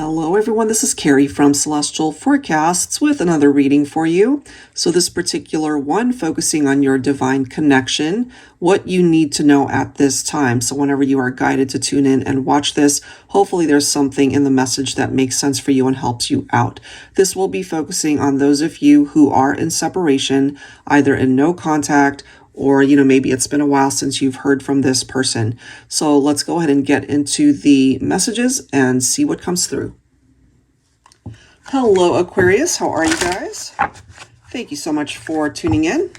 Hello everyone, this is Carrie from Celestial Forecasts with another reading for you. So this particular one focusing on your divine connection, what you need to know at this time. So whenever you are guided to tune in and watch this, hopefully there's something in the message that makes sense for you and helps you out. This will be focusing on those of you who are in separation, either in no contact or, maybe it's been a while since you've heard from this person. So let's go ahead and get into the messages and see what comes through. Hello, Aquarius. How are you guys? Thank you so much for tuning in.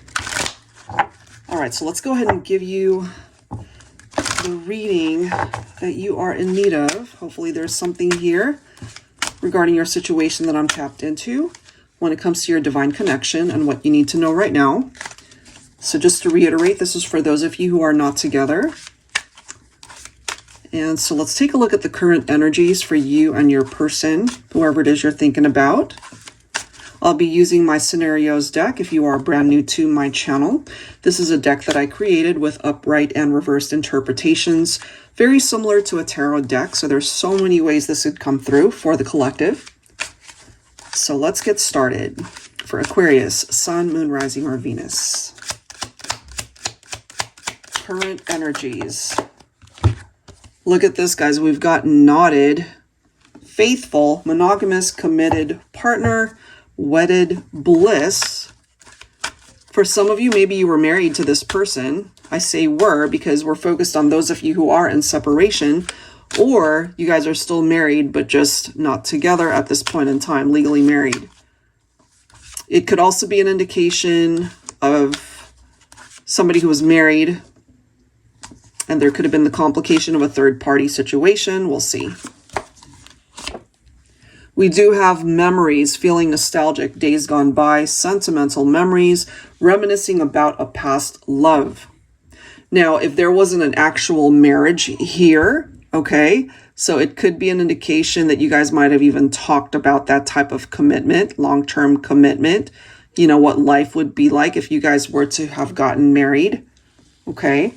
All right, so let's go ahead and give you the reading that you are in need of. Hopefully there's something here regarding your situation that I'm tapped into when it comes to your divine connection and what you need to know right now. So just to reiterate, this is for those of you who are not together. And so let's take a look at the current energies for you and your person, whoever it is you're thinking about. I'll be using my scenarios deck if you are brand new to my channel. This is a deck that I created with upright and reversed interpretations, very similar to a tarot deck. So there's so many ways this could come through for the collective. So let's get started. For Aquarius, Sun, Moon, Rising, or Venus. Current energies. Look at this, guys. We've got knotted, faithful, monogamous, committed partner, wedded bliss. For some of you, maybe you were married to this person. I say were because we're focused on those of you who are in separation, or you guys are still married but just not together at this point in time, legally married. It could also be an indication of somebody who was married, and there could have been the complication of a third-party situation. We'll see. We do have memories, feeling nostalgic, days gone by, sentimental memories, reminiscing about a past love. Now, if there wasn't an actual marriage here, okay, so it could be an indication that you guys might have even talked about that type of commitment, long-term commitment, what life would be like if you guys were to have gotten married, okay?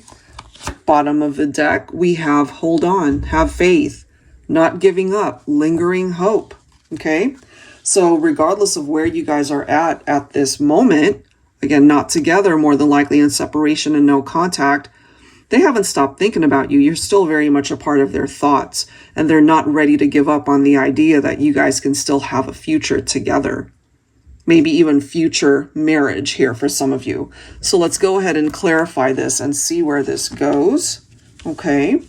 Bottom of the deck, we have hold on, have faith, not giving up, lingering hope. Okay, so regardless of where you guys are at this moment, again, not together, more than likely in separation and no contact, they haven't stopped thinking about you. You're still very much a part of their thoughts, and they're not ready to give up on the idea that you guys can still have a future together. Maybe even future marriage here for some of you. So let's go ahead and clarify this and see where this goes. Okay.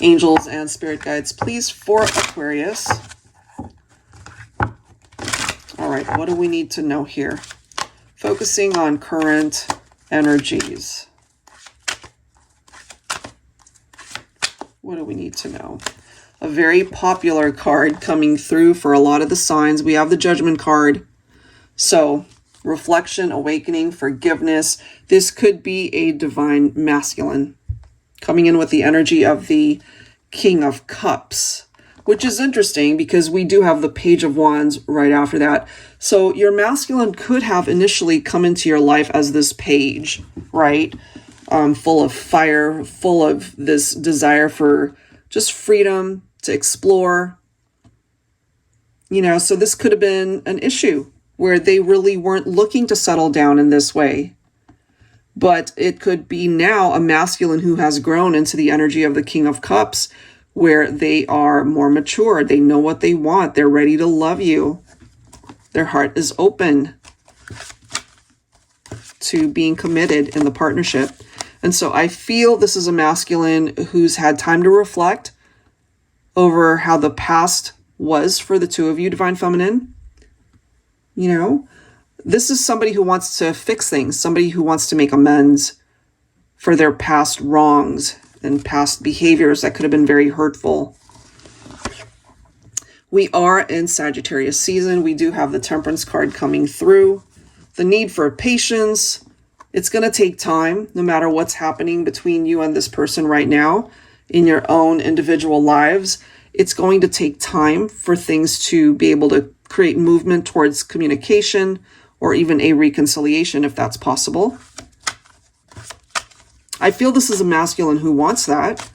Angels and spirit guides, please, for Aquarius. All right, what do we need to know here? Focusing on current energies. What do we need to know? A very popular card coming through for a lot of the signs. We have the Judgment card. So, reflection, awakening, forgiveness. This could be a divine masculine coming in with the energy of the King of Cups, which is interesting because we do have the Page of Wands right after that. So your masculine could have initially come into your life as this page, right? Full of fire, full of this desire for just freedom, to explore, so this could have been an issue where they really weren't looking to settle down in this way. But it could be now a masculine who has grown into the energy of the King of Cups, where they are more mature. They know what they want. They're ready to love you. Their heart is open to being committed in the partnership. And so I feel this is a masculine who's had time to reflect over how the past was for the two of you, Divine Feminine. This is somebody who wants to fix things, somebody who wants to make amends for their past wrongs and past behaviors that could have been very hurtful. We are in Sagittarius season. We do have the Temperance card coming through. The need for patience. It's going to take time, no matter what's happening between you and this person right now. In your own individual lives, it's going to take time for things to be able to create movement towards communication or even a reconciliation if that's possible. I feel this is a masculine who wants that,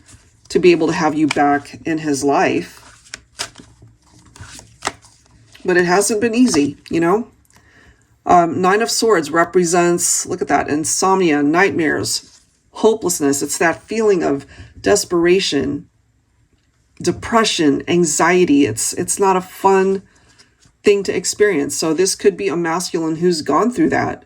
to be able to have you back in his life. but it hasn't been easy, you know. Nine of Swords represents, look at that, insomnia, nightmares, hopelessness. It's that feeling of desperation, depression, anxiety. It's not a fun thing to experience. So this could be a masculine who's gone through that.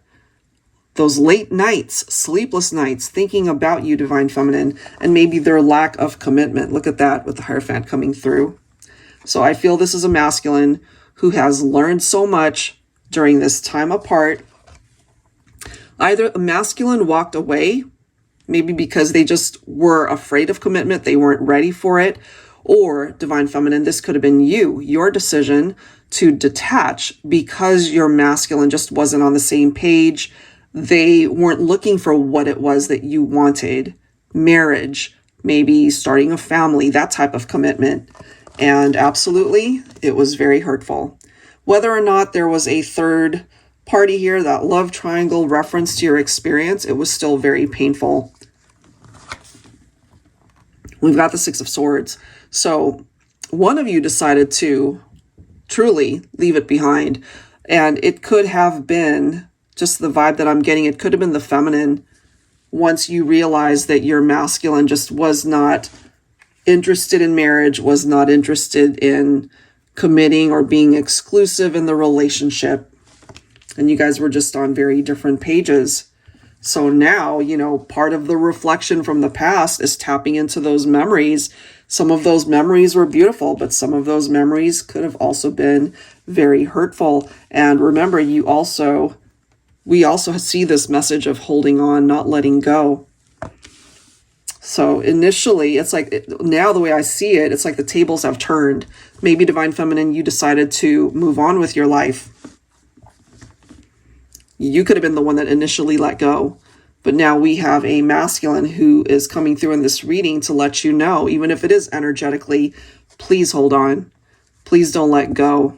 Those late nights, sleepless nights, thinking about you, Divine Feminine, and maybe their lack of commitment. Look at that with the Hierophant coming through. So I feel this is a masculine who has learned so much during this time apart. Either a masculine walked away, maybe because they just were afraid of commitment, they weren't ready for it, or Divine Feminine, this could have been you, your decision to detach because your masculine just wasn't on the same page. They weren't looking for what it was that you wanted. Marriage, maybe starting a family, that type of commitment. And absolutely, it was very hurtful. Whether or not there was a third party here, that love triangle reference to your experience, it was still very painful. We've got the Six of Swords. So one of you decided to truly leave it behind. And it could have been just the vibe that I'm getting. It could have been the feminine once you realize that your masculine just was not interested in marriage, was not interested in committing or being exclusive in the relationship. And you guys were just on very different pages. So now, you know, part of the reflection from the past is tapping into those memories. Some of those memories were beautiful, but some of those memories could have also been very hurtful. And remember, we also see this message of holding on, not letting go. So initially, it's like, now the way I see it, it's like the tables have turned. Maybe Divine Feminine, you decided to move on with your life. You could have been the one that initially let go. But now we have a masculine who is coming through in this reading to let you know, even if it is energetically, please hold on. Please don't let go.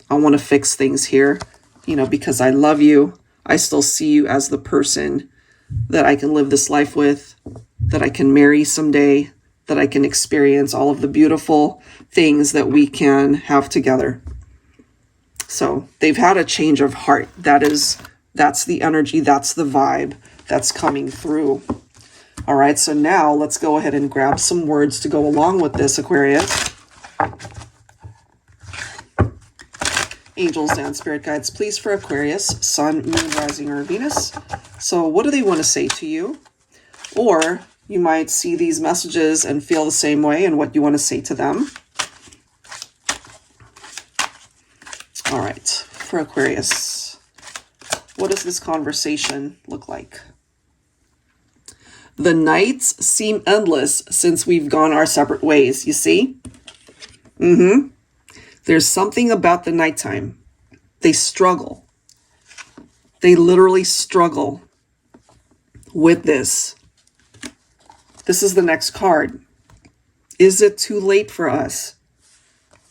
I want to fix things here, you know, because I love you. I still see you as the person that I can live this life with, that I can marry someday, that I can experience all of the beautiful things that we can have together. So they've had a change of heart. That's the energy, that's the vibe that's coming through. All right, so now let's go ahead and grab some words to go along with this, Aquarius. Angels and spirit guides, please, for Aquarius, Sun, Moon, Rising, or Venus. So what do they want to say to you? Or you might see these messages and feel the same way and what you want to say to them. All right, for Aquarius, what does this conversation look like? The nights seem endless since we've gone our separate ways, you see? There's something about the nighttime. They struggle. They literally struggle with this. This is the next card. Is it too late for us?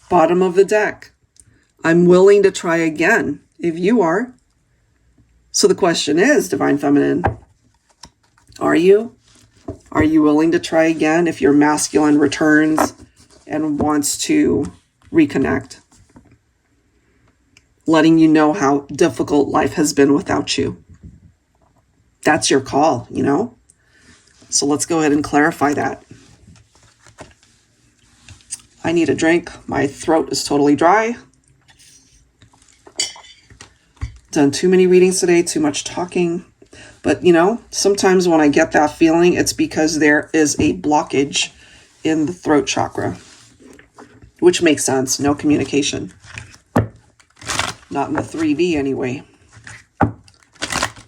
Bottom of the deck. I'm willing to try again if you are. So the question is, Divine Feminine, are you? Are you willing to try again if your masculine returns and wants to reconnect? Letting you know how difficult life has been without you. That's your call, you know? So let's go ahead and clarify that. I need a drink. My throat is totally dry. Done too many readings today, too much talking. But, you know, sometimes when I get that feeling, it's because there is a blockage in the throat chakra, which makes sense. No communication. Not in the 3D anyway.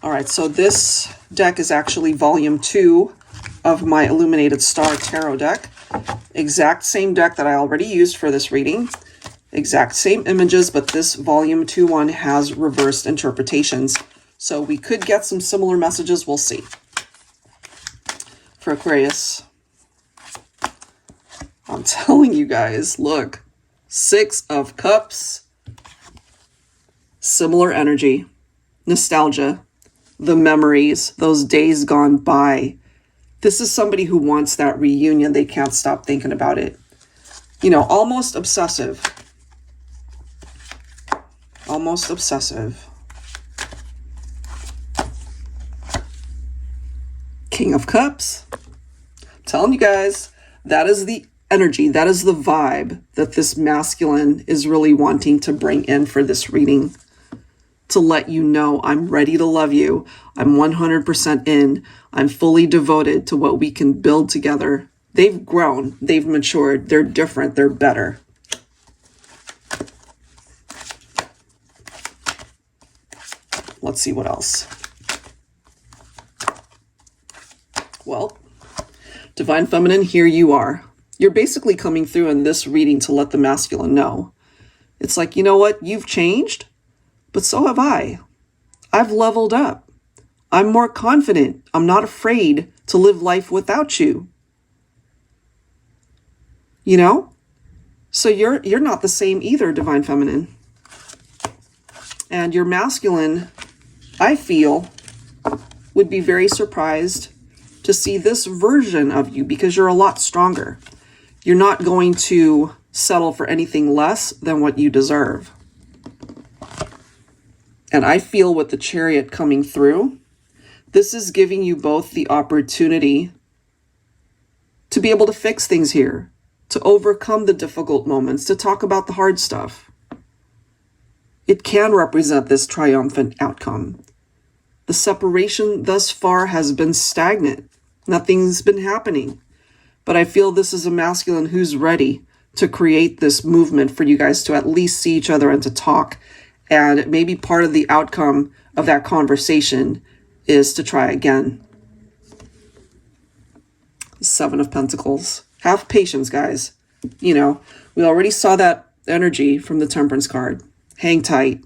All right, so this deck is actually volume 2 of my Illuminated Star Tarot deck. Exact same deck that I already used for this reading. Exact same images, but this volume 2 one has reversed interpretations. So we could get some similar messages. We'll see. For Aquarius, I'm telling you guys, look, 6 of Cups, similar energy, nostalgia, the memories, those days gone by. This is somebody who wants that reunion. They can't stop thinking about it. You know, almost obsessive. almost obsessive. King of Cups. I'm telling you guys, that is the energy, that is the vibe that this masculine is really wanting to bring in for this reading. To let you know, I'm ready to love you. I'm 100% in. I'm fully devoted to what we can build together. They've grown. They've matured. They're different. They're better. Let's see what else. Well, Divine Feminine, here you are. You're basically coming through in this reading to let the masculine know. It's like, you know what? You've changed, but so have I. I've leveled up. I'm more confident. I'm not afraid to live life without you. You know? So you're not the same either, Divine Feminine. And your masculine, I feel, would be very surprised to see this version of you because you're a lot stronger. You're not going to settle for anything less than what you deserve. And I feel with the Chariot coming through, this is giving you both the opportunity to be able to fix things here, to overcome the difficult moments, to talk about the hard stuff. It can represent this triumphant outcome. The separation thus far has been stagnant. Nothing's been happening. But I feel this is a masculine who's ready to create this movement for you guys to at least see each other and to talk. And maybe part of the outcome of that conversation is to try again. Seven of Pentacles. Have patience, guys. You know, we already saw that energy from the Temperance card. Hang tight.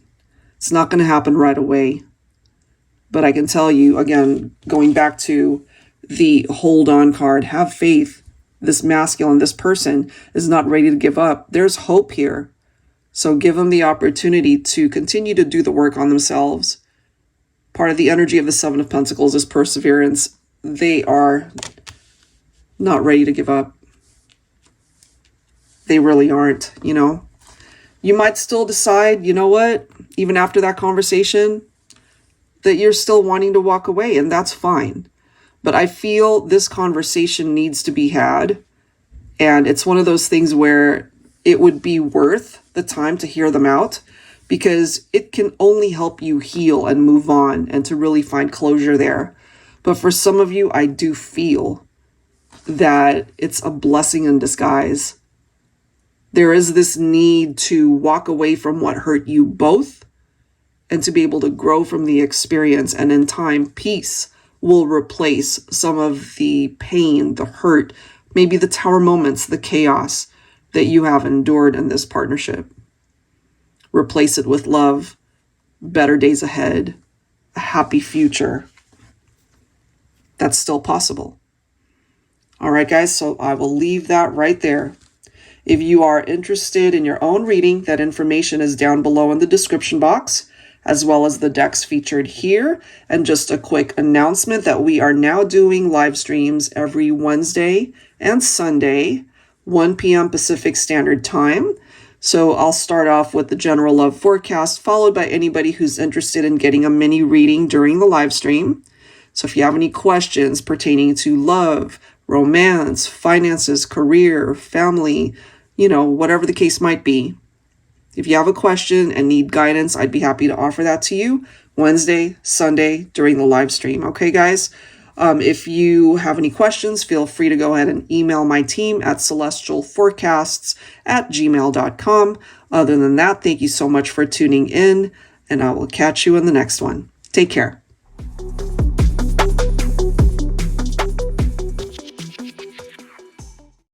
It's not going to happen right away. But I can tell you, again, going back to the hold on card, have faith. This masculine, this person is not ready to give up. There's hope here. So give them the opportunity to continue to do the work on themselves. Part of the energy of the Seven of Pentacles is perseverance. They are not ready to give up. They really aren't, you know. You might still decide, you know what, even after that conversation, that you're still wanting to walk away, and that's fine. But I feel this conversation needs to be had, and it's one of those things where it would be worth the time to hear them out, because it can only help you heal and move on and to really find closure there. But for some of you, I do feel that it's a blessing in disguise. There is this need to walk away from what hurt you both and to be able to grow from the experience. And in time, peace will replace some of the pain, the hurt, maybe the tower moments, the chaos that you have endured in this partnership. Replace it with love, better days ahead, a happy future. That's still possible. All right, guys, so I will leave that right there. If you are interested in your own reading, that information is down below in the description box, as well as the decks featured here. And just a quick announcement that we are now doing live streams every Wednesday and Sunday, 1 p.m. Pacific Standard Time. So I'll start off with the general love forecast, followed by anybody who's interested in getting a mini reading during the live stream. So if you have any questions pertaining to love, romance, finances, career, family, you know, whatever the case might be, if you have a question and need guidance, I'd be happy to offer that to you Wednesday, Sunday during the live stream. Okay, guys? If you have any questions, feel free to go ahead and email my team at celestialforecasts@gmail.com. Other than that, thank you so much for tuning in, and I will catch you in the next one. Take care.